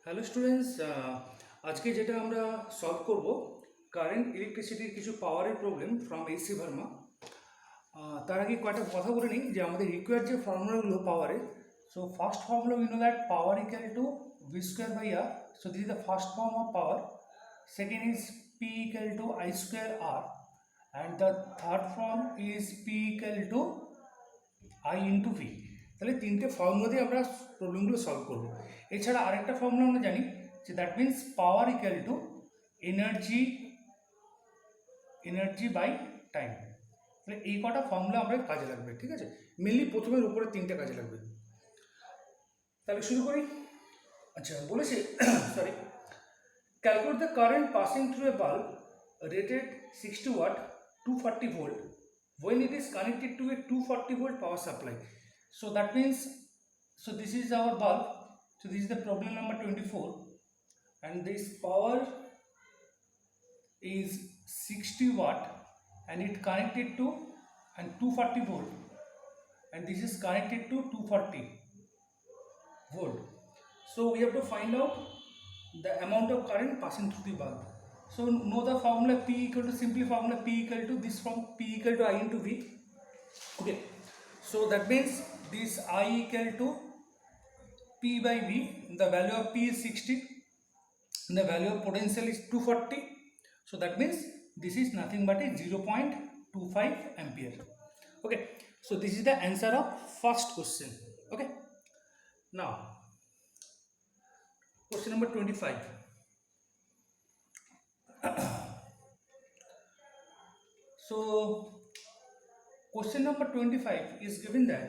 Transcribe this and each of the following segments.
Hello students, আজকে যেটা আমরা সলভ করব কারেন্ট ইলেকট্রিসিটির কিছু পাওয়ারের প্রবলেম ফ্রম এসি ভার্মা। তার আগে কয়েকটা কথা বলে নিই যে আমাদের রিকোয়ার্ড যে ফর্মুলাগুলো পাওয়ারের। So first formula we know that power equal to V square by R. So this is the first form of power. Second is P equal to I square R, and the third form is P equal to I into V. তাহলে তিনটে formula দিয়ে আমরা প্রবলেমগুলো solve করবো। এছাড়া আরেকটা formula আমরা জানি যে that means power equal to energy energy by time. তাহলে এই কটা ফর্মুলা আমরা কাজে লাগবে, ঠিক আছে? মেনলি প্রথমের উপরে তিনটে কাজে লাগবে। তাহলে শুরু করি। আচ্ছা, বলেছে sorry, calculate the current passing through a bulb rated 60 watt 240 volt when it is connected to a 240 volt power supply. So that means, so this is our bulb. So this is the problem number 24, and this power is 60 watt and it connected to and 240 volt, and this is connected to 240 volt. So we have to find out the amount of current passing through the bulb. So know the formula P equal to, simply formula P equal to this, from P equal to I into V. Okay, so that means this I equal to P by V. The value of P is 60 and the value of potential is 240. So that means this is nothing but a 0.25 ampere. Okay, so this is the answer of first question. Okay, now question number 25. So question number 25 is given that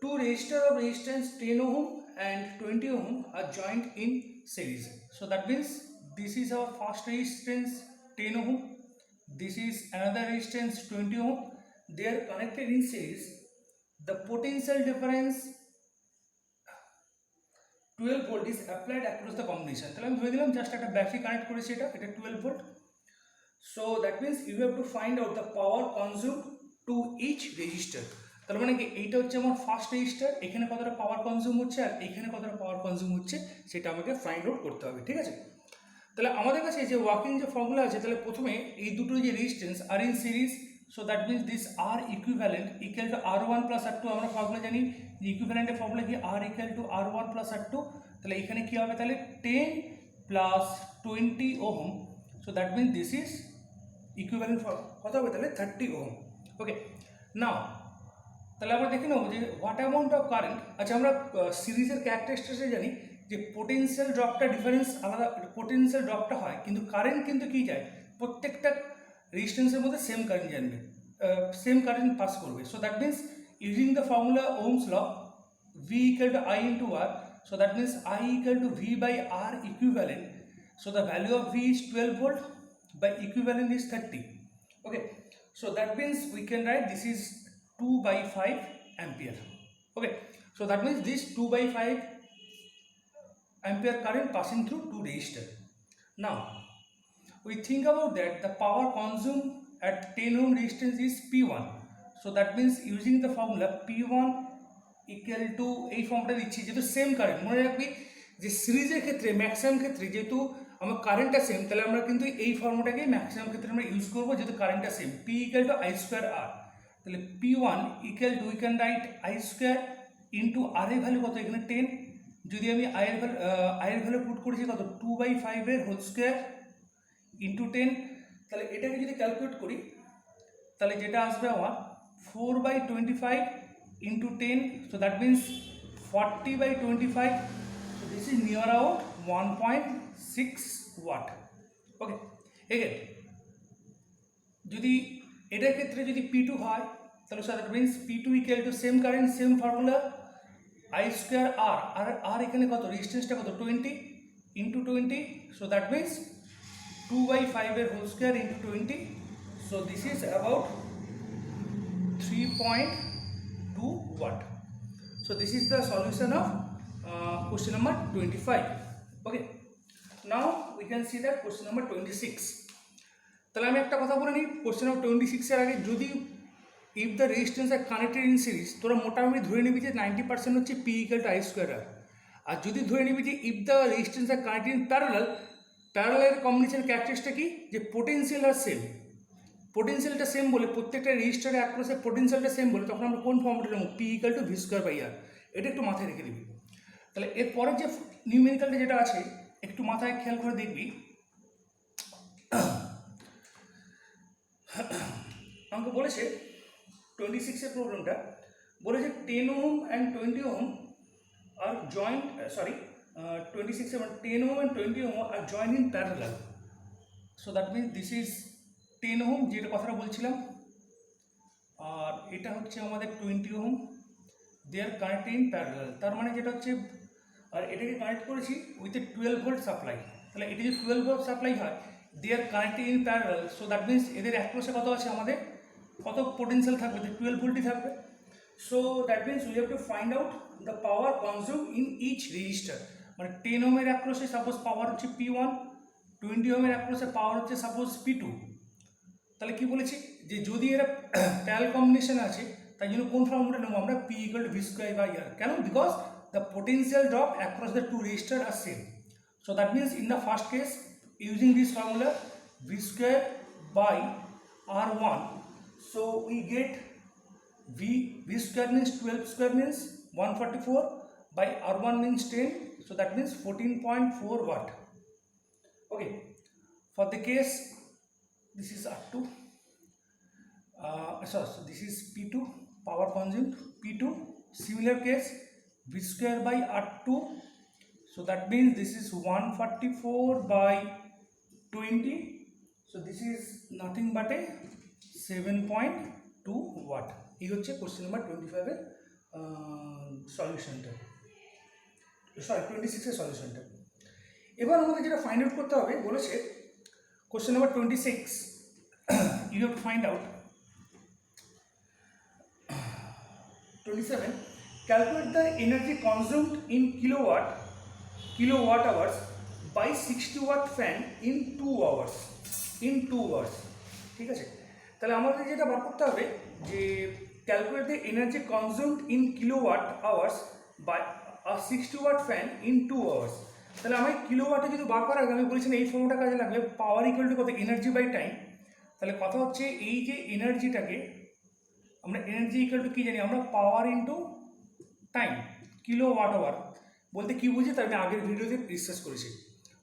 two resistors of resistance 10 ohm and 20 ohm are joined in series. So that means this is our first resistance 10 ohm, this is another resistance 20 ohm, they are connected in series. The potential difference 12 volt is applied across the combination. তাহলে আমি ধরে দিলাম just একটা battery connect করেছি, এটা 12 volt. So that means you have to find out the power consumed to each resistor. তার মানে কি এইটা হচ্ছে আমার ফার্স্ট রেজিস্টার, এখানে কতটা পাওয়ার কনজিউম হচ্ছে আর এখানে কতটা পাওয়ার কনজিউম হচ্ছে সেটা আমাকে ফাইন্ড আউট করতে হবে, ঠিক আছে? তাহলে আমাদের কাছে যে ওয়ার্কিং যে ফর্মুলা আছে, তাহলে প্রথমে এই দুটো যে resistance are in series, so that means this R equivalent equal to R one plus R two. আমরা ফর্মুলা জানি যে ইকুইভ্যালেন্টের ফর্মুলা কি R equal to R one plus R two. তাহলে এখানে কী হবে, তাহলে 10 plus 20 ohm, so that means this is equivalent for কত হবে, তাহলে 30 ওহম। ওকে, নাও তাহলে আমরা দেখে নেবো যে হোয়াট অ্যামাউন্ট অফ কারেন্ট। আচ্ছা, আমরা সিরিজের ক্যারেক্টারিস্টিক্সে জানি যে পোটেনশিয়াল ড্রপটা ডিফারেন্স আলাদা, পোটেনশিয়াল ড্রপটা হয়, কিন্তু কারেন্ট কিন্তু কী যায়, প্রত্যেকটা রেজিস্ট্যান্সের মধ্যে সেম কারেন্ট জানবে, সেম কারেন্ট পাস করবে। So that means using the formula Ohm's law, V equal to I into R, so that means I equal to V by R equivalent. So the value of V is 12 volt by equivalent is 30. Okay, so that means we can write this is 2 by 5 ampere. Okay, so that means this 2 by 5 ampere current passing through two resistor. Now we think about that the power consumed at 10 ohm resistance is P1. So that means using the formula P1 equal to এই ফর্মটা দিচ্ছি, যেহেতু same current. মনে রাখবি যে সিরিজের ক্ষেত্রে maximum ক্ষেত্রে যেহেতু আমার কারেন্টটা সেম, তাহলে আমরা কিন্তু এই ফর্মুলাটাকে ম্যাক্সিমাম ক্ষেত্রে আমরা ইউজ করবো, যেহেতু কারেন্টটা same. P equal to I square R, তাহলে P one equal to we can write I square into R এর ভ্যালু কত, এখানে 10। যদি আমি আয়ের ভ্যালু পুট করেছি কত, 2 বাই 5 হোল স্কোয়ার ইন্টু 10। তাহলে এটাকে যদি ক্যালকুলেট করি তাহলে যেটা আসবে আমার 4 by 25 into 10, so that means 40 by 25। So this is near about 1.6 watt. Okay, again যদি এটার ক্ষেত্রে যদি P2 হয়, তাহলে that means P2 equal to same current, same formula I square R, আর এখানে কত রেজিস্ট্যান্সটা কত, 20 into 20। So that means 2 by 5 whole square into 20। So this is about 3.2 watt. So this is the solution of question number 25. Okay, now we can see that question number 26. তাহলে আমি একটা কথা বলে নিই কোশ্চেন নম্বর 26 এর আগে, যদি if the resistance are connected in series, তোরা মোটামুটি ধরে নিবি যে 90% হচ্ছে P equal to I square R. আর যদি ধরে নিবি যে if the resistance are connected in parallel, প্যারালালের কম্বিনেশন ক্যারেক্টারিস্টিকটা কি, যে পোটেনশিয়াল আর সেম, পোটেনশিয়ালটা সেম বলে প্রত্যেকটা রেজিস্টারে অ্যাক্রসে পোটেনশিয়ালটা সেম বলে তখন আমরা কোন ফর্মটা নেব, P equal to V square by R. এটা একটু মাথায় রেখে দিবি। তাহলে এরপরের যে নিউমেরিক্যালটা যেটা আছে একটু মাথায় খেয়াল করে দেখবি। আমাকে বলেছে 26-এর প্রবলেমটা বলেছে 10 ohm and 20 ohm are joint, 26 এবং 10 ohm and 20 ohm are joint in parallel. So that means this is 10 ohm যেটা কথাটা বলছিলাম, আর এটা হচ্ছে আমাদের 20 ohm, they are connected in parallel. তার মানে যেটা হচ্ছে, আর এটাকে কানেক্ট করেছি উইথ এ 12 ভোল্ট সাপ্লাই। তাহলে এটা যদি 12 ভোল্ট সাপ্লাই হয়, they are connected in parallel, so that means এদের অ্যাক্রসে কত আছে, আমাদের কত পোটেনশিয়াল থাকবে, যে 12 ভোল্টই থাকবে। So that means we have to find out the power consume in each resistor. মানে 10 ওহমের অ্যাক্রসে সাপোজ পাওয়ার হচ্ছে P1, 20 ওহমের অ্যাক্রসে পাওয়ার হচ্ছে সাপোজ P2। তাহলে কি বলেছি, যে যদি এরা প্যারাল কম্বিনেশন আছে তাই জন্য কোন ফর্মুলাটা নেবো আমরা, P equal to V square by R. কেন, because the potential drop across the two resistor are same. So that means in the first case using this formula V square by R1, so we get V square means 12 square means 144 by R1 means 10, so that means 14.4 watt. Okay, for the case this is R2, so this is P2 power consumed, P2 similar case V square by R2, so that means this is 144 by 20, so this is nothing but a 7.2 watt. এই হচ্ছে question number 25-এর সলিউশনটা, 26-এর সলিউশনটা। এবার আমাদের যেটা find out করতে হবে বলেছে question number 26, you have to find out 27, calculate the energy consumed in kilowatt hours by 60 watt fan in 2 hours, ঠিক আছে। তাহলে আমাদের যেটা বার করতে হবে যে calculate the energy consumed in kilowatt hours by 60 watt fan in 2 hours. তাহলে আমি কিলোওয়াটে যদি বার করার আগে আমি বলেছিলাম এই ফর্মুলাটা কাজে লাগলে পাওয়ার ইকুয়াল টু কত, এনার্জি বাই টাইম। তাহলে কথা হচ্ছে এই যে এনার্জিটাকে আমরা এনার্জি ইকুয়াল টু কী জানি আমরা, power into time, kilowatt hour বলতে কী বুঝি তাই আমি আগের ভিডিওতে ডিসকাস করেছি।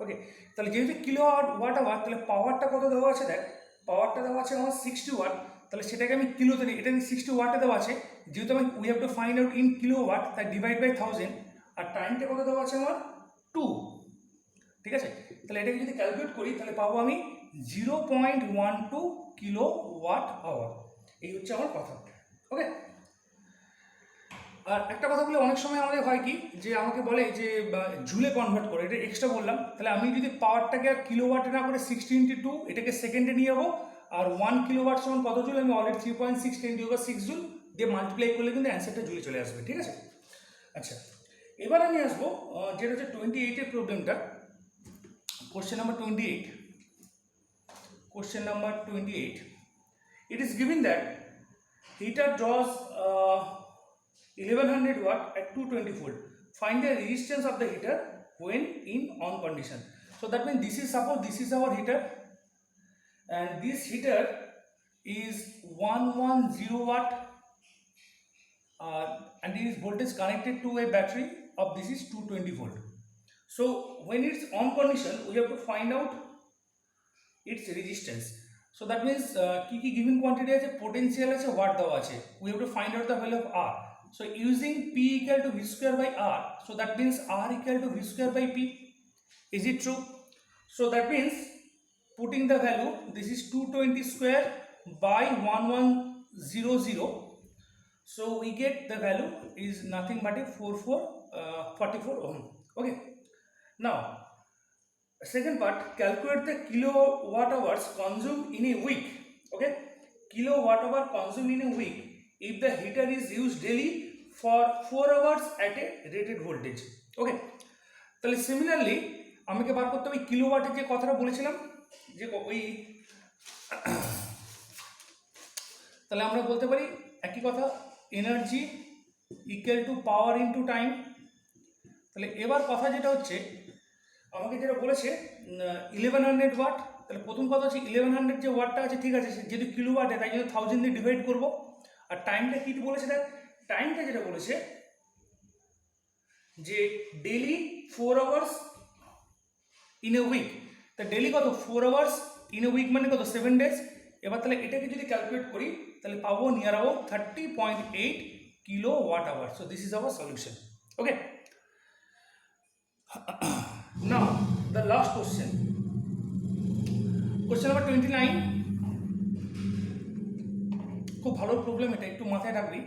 ওকে, তাহলে যেহেতু কিলোওয়াট আওয়ার, তাহলে পাওয়ারটা কত দেওয়া আছে, দেখ পাওয়ারটা দেওয়া আছে আমার 60 ওয়াট, তাহলে সেটাকে আমি কিলোতে নিই, এটা 60 ওয়াটে দেওয়া আছে, যেহেতু আমি we have to find out in kilowatt, তাই ডিভাইড বাই 1000, আর টাইমটা কত দেওয়া আছে আমার 2, ঠিক আছে। তাহলে এটাকে যদি ক্যালকুলেট করি তাহলে পাবো আমি 0.12 কিলোওয়াট আওয়ার। এই হচ্ছে আমার কথা। ওকে, আর একটা কথা বলে অনেক সময় আমাদের হয় কি, যে আমাকে বলে যে জুলে কনভার্ট করে, এটা এক্সট্রা বললাম। তাহলে আমি যদি পাওয়ারটাকে আর কিলোওয়াটে না করে 60 × 2 এটাকে সেকেন্ডে নিয়ে যাবো, আর 1 কিলোওয়াট সমান কত জুল, আমি অলরেডি 3.6 × 10⁶ জুল দিয়ে মাল্টিপ্লাই করলে কিন্তু অ্যান্সারটা জুলে চলে আসবে, ঠিক আছে। আচ্ছা, এবার আমি আসবো যেটা হচ্ছে 28-এর প্রবলেমটা, question number 28। It is given that heater draws 1100 watt at 220 volt. Find the resistance of the heater when in on condition. So that means this is, suppose this is our heater, and this heater is 110 watt, and this voltage connected to a battery of this is 220 volt. So when it's on condition we have to find out its resistance. So that means কি given quantity আছে, potential আছে, watt দেওয়া আছে, we have to find out the value of R. So using P equal to V square by R, so that means R equal to V square by P. Is it true? So that means putting the value, this is 220 square by 1100, so we get the value is nothing but a 44 ohm. Okay, now second part, calculate the kilowatt hours consumed in a week. Okay, kilowatt hour consumed in a week if the heater is used daily for 4 hours at a rated voltage. Okay, তাহলে similarly আমাকে বার করতে হবে কিলোওয়াটের যে কথাটা বলেছিলাম, যে ওই তাহলে আমরা বলতে পারি একই কথা, energy equal to power into time, তাহলে এবার কথা যেটা হচ্ছে আমাকে যেটা বলেছে 1100 ওয়াট, তাহলে প্রথম কথা হচ্ছে 1100 যে ওয়াটটা আছে ঠিক আছে, যেহেতু কিলো ওয়াটে তাই জন্য 1000 দিয়ে ডিভাইড করবো। আর টাইমটা কী বলেছে, দেখ টাইমটা যেটা বলেছে যে daily 4 hours in a week, তা ডেলি কত 4 আওয়ার্স ইন এ উইক মানে কত 7 ডেজ। এবার তাহলে এটাকে যদি ক্যালকুলেট করি তাহলে পাবো near about 30.8 kilo watt hour. So this is our solution. Okay, now the last question, question number 29। খুব ভালো প্রবলেম, এটা একটু মাথায় রাখবি,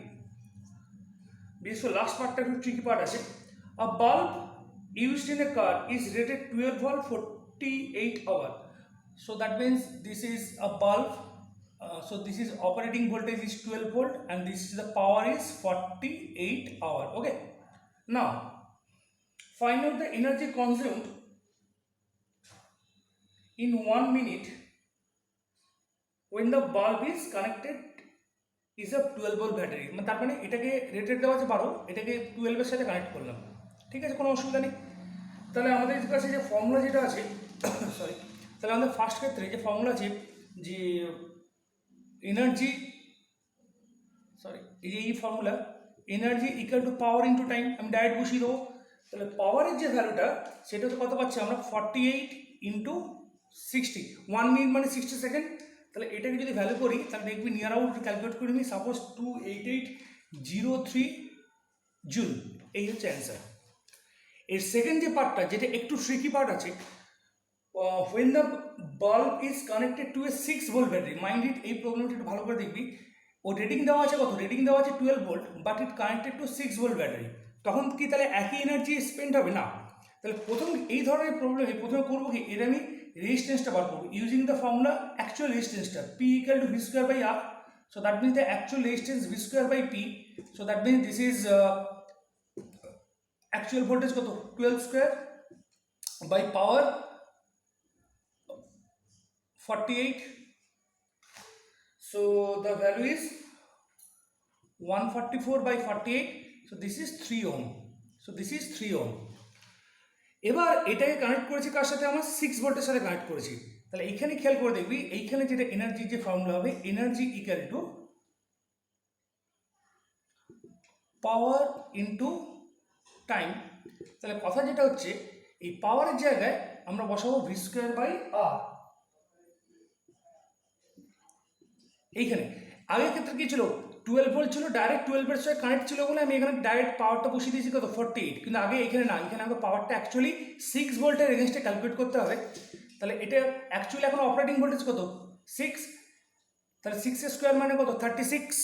বিশেষ করে লাস্ট পার্টটা একটু ট্রিকি পার্ট আছে। আ bulb used in a car is rated 12 volt 48 hour. So that means this is a bulb. So this is operating voltage is 12 volt and this is the power is 48 hour. Okay. Now find out the energy consumed in 1 minute when the bulb is connected is a 12 volt battery. তার মানে এটাকে rated দেওয়া আছে 12, এটাকে 12 এর সাথে connect করলাম, ঠিক আছে, কোনো অসুবিধা নেই। তাহলে আমাদের কাছে যে ফর্মুলা যেটা আছে সরি, তাহলে আমাদের ফার্স্ট ক্ষেত্রে যে ফর্মুলা আছে যে এনার্জি এই formula energy equal to power into time, আমি ডাইরেক্ট বসিয়ে দেবো। তাহলে পাওয়ারের যে ভ্যালুটা সেটা তো কত পাচ্ছি আমরা 48 ইন্টু 60, 1 মিনিট মানে 60 সেকেন্ড। তাহলে এটাকে যদি ভ্যালু করি তাহলে দেখবি নিয়ার আউট ক্যালকুলেট করে নিই, সাপোজ 28803 জুল, এই হচ্ছে অ্যান্সার। এর সেকেন্ড যে পার্টটা যেটা একটু ট্রিকি পার্ট আছে, when the bulb is connected to a 6 volt battery, mind it, এই প্রবলেমটা একটু ভালো করে দেখবি। ও রেটিং দেওয়া আছে কত, রেটিং দেওয়া আছে 12 volt but it connected to 6 volt battery, তখন কি তাহলে একই এনার্জি স্পেন্ড হবে না? তাহলে প্রথম এই ধরনের প্রবলেমে প্রথমে করবো কি, এর আমি রেজিস্ট্যান্সটা বার করবো ইউজিং দ্য ফর্মুলা অ্যাকচুয়াল রেজিস্ট্যান্সটা P equal to V square by R. So that means the actual resistance V square by P. So that means this is actual voltage কত 12 square by power 48. So the value is 144 by 48. So this is 3 ohm. So this is 3 ohm. এবার এটাকে connect করেছি কার সাথে, আমার 6 ভোল্টের সাথে connect করেছি। তাহলে এইখানে খেয়াল করে দেখবি, এইখানে যেটা এনার্জি যে ফর্মুলা হবে energy equal to power into time. তাহলে কথা যেটা হচ্ছে এই পাওয়ারের জায়গায় আমরা বসাবো ভি স্কোয়ার বাই আর। এইখানে আগের ক্ষেত্রে কি ছিল 12 ভোল্ট ছিল, ডাইরেক্ট 12 এর সাথে কানেক্ট ছিল বলে আমি এখানে ডাইরেক্ট পাওয়ারটা বসিয়ে দিয়েছি কত 48, কিন্তু আগে এখানে না, এখানে আমাকে পাওয়ারটা অ্যাকচুয়ালি 6 ভোল্টের এগেনস্টে ক্যালকুলেট করতে হবে। তাহলে এটা অ্যাকচুয়ালি এখন অপারেটিং ভোল্টেজ কত 6, তাহলে 6 এর স্কোয়ার মানে কত 36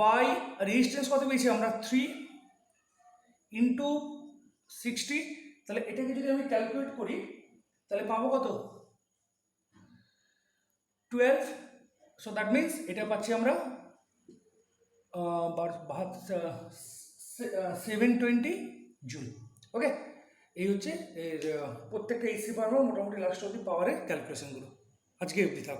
বাই রেজিস্ট্যান্স কত পেয়েছি আমরা 3 ইন্টু 60। তাহলে এটাকে যদি আমি ক্যালকুলেট করি তাহলে পাবো কত 12। সো দ্যাট মিনস এটা পাচ্ছি আমরা 720 জুল। ওকে, এই হচ্ছে এর প্রত্যেকটা এসি পারবো মোটামুটি লাস্ট অবধি পাওয়ারের ক্যালকুলেশনগুলো। আজকে অবধি থাক।